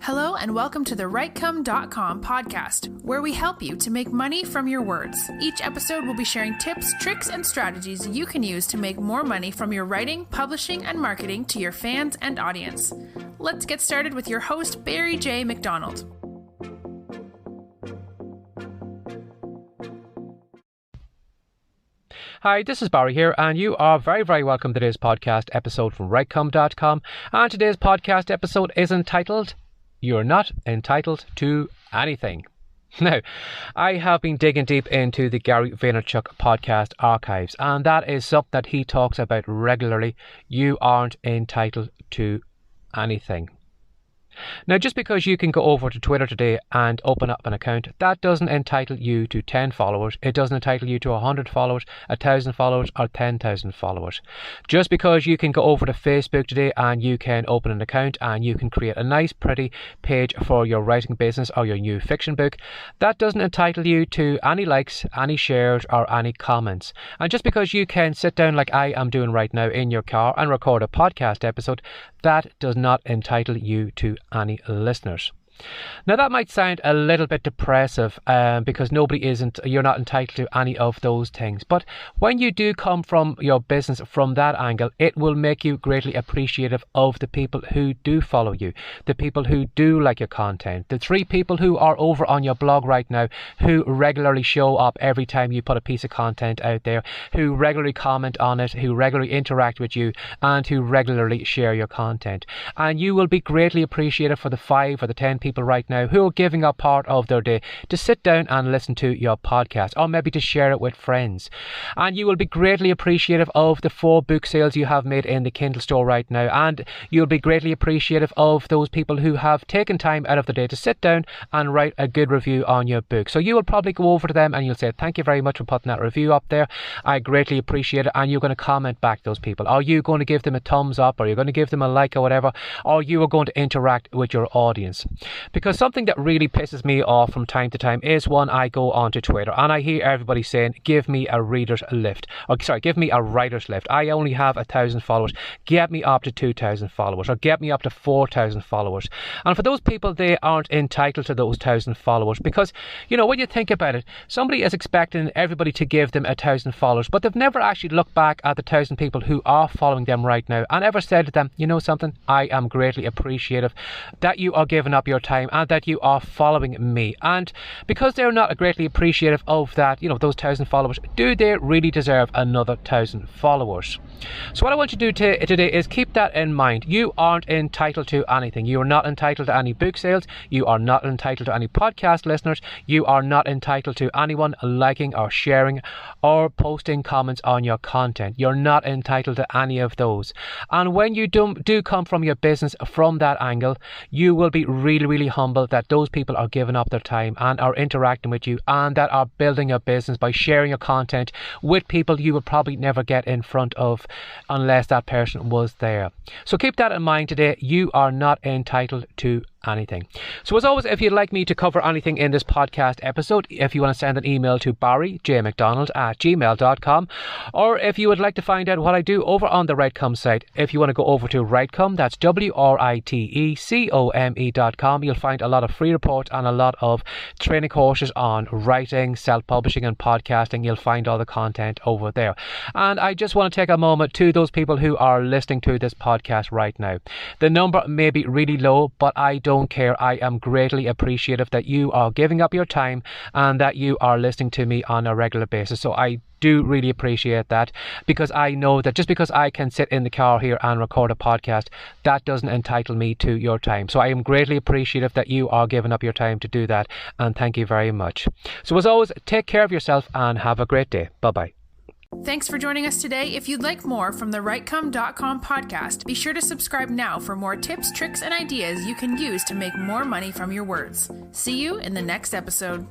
Hello and welcome to the Writecome.com podcast, where we help you to make money from your words. Each episode will be sharing tips, tricks, and strategies you can use to make more money from your writing, publishing, and marketing to your fans and audience. Let's get started with your host, Barry J. McDonald. Hi, this is Barry here, and you are very welcome to today's podcast episode from Writecome.com. And today's podcast episode is entitled, You're Not Entitled to Anything. Now, I have been digging deep into the Gary Vaynerchuk podcast archives, and that is something that he talks about regularly. You aren't entitled to anything. Now, just because you can go over to Twitter today and open up an account, that doesn't entitle you to 10 followers. It doesn't entitle you to 100 followers, 1,000 followers, or 10,000 followers. Just because you can go over to Facebook today and you can open an account and you can create a nice, pretty page for your writing business or your new fiction book, that doesn't entitle you to any likes, any shares, or any comments. And just because you can sit down like I am doing right now in your car and record a podcast episode, that does not entitle you to any listeners. Now, that might sound a little bit depressive because you're not entitled to any of those things. But when you do come from your business from that angle, it will make you greatly appreciative of the people who do follow you, the people who do like your content, the 3 people who are over on your blog right now who regularly show up every time you put a piece of content out there, who regularly comment on it, who regularly interact with you, and who regularly share your content. And you will be greatly appreciative for the 5 or the 10 people right now who are giving up part of their day to sit down and listen to your podcast, or maybe to share it with friends. And you will be greatly appreciative of the 4 book sales you have made in the Kindle store right now, and you'll be greatly appreciative of those people who have taken time out of the day to sit down and write a good review on your book. So you will probably go over to them and you'll say, thank you very much for putting that review up there, I greatly appreciate it. And you're going to comment back to those people. Are you going to give them a thumbs up, or you're going to give them a like or whatever, or you are going to interact with your audience? Because something that really pisses me off from time to time is when I go onto Twitter and I hear everybody saying, give me a reader's lift. Give me a writer's lift. I only have 1,000 followers. Get me up to 2,000 followers, or get me up to 4,000 followers. And for those people, they aren't entitled to those 1,000 followers because, when you think about it, somebody is expecting everybody to give them 1,000 followers, but they've never actually looked back at the 1,000 people who are following them right now and ever said to them, you know something, I am greatly appreciative that you are giving up your time and that you are following me. And because they're not greatly appreciative of that, those 1,000 followers, do they really deserve another 1,000 followers? So what I want you to do today is keep that in mind. You aren't entitled to anything. You are not entitled to any book sales. You are not entitled to any podcast listeners. You are not entitled to anyone liking or sharing or posting comments on your content. You're not entitled to any of those. And when you do come from your business from that angle, you will be really humble that those people are giving up their time and are interacting with you and that are building a business by sharing your content with people you would probably never get in front of unless that person was there. So keep that in mind today. You are not entitled to anything. So as always, if you'd like me to cover anything in this podcast episode, if you want to send an email to barryjmcdonald@gmail.com, or if you would like to find out what I do over on the Writecome site, if you want to go over to Writecome, that's WRITECOME.com, you'll find a lot of free reports and a lot of training courses on writing, self-publishing and podcasting. You'll find all the content over there. And I just want to take a moment to those people who are listening to this podcast right now. The number may be really low, but I don't care. I am greatly appreciative that you are giving up your time and that you are listening to me on a regular basis. So I do really appreciate that, because I know that just because I can sit in the car here and record a podcast, that doesn't entitle me to your time. So I am greatly appreciative that you are giving up your time to do that, and thank you very much. So as always, take care of yourself and have a great day. Bye-bye. Thanks for joining us today. If you'd like more from the Writecome.com podcast, be sure to subscribe now for more tips, tricks, and ideas you can use to make more money from your words. See you in the next episode.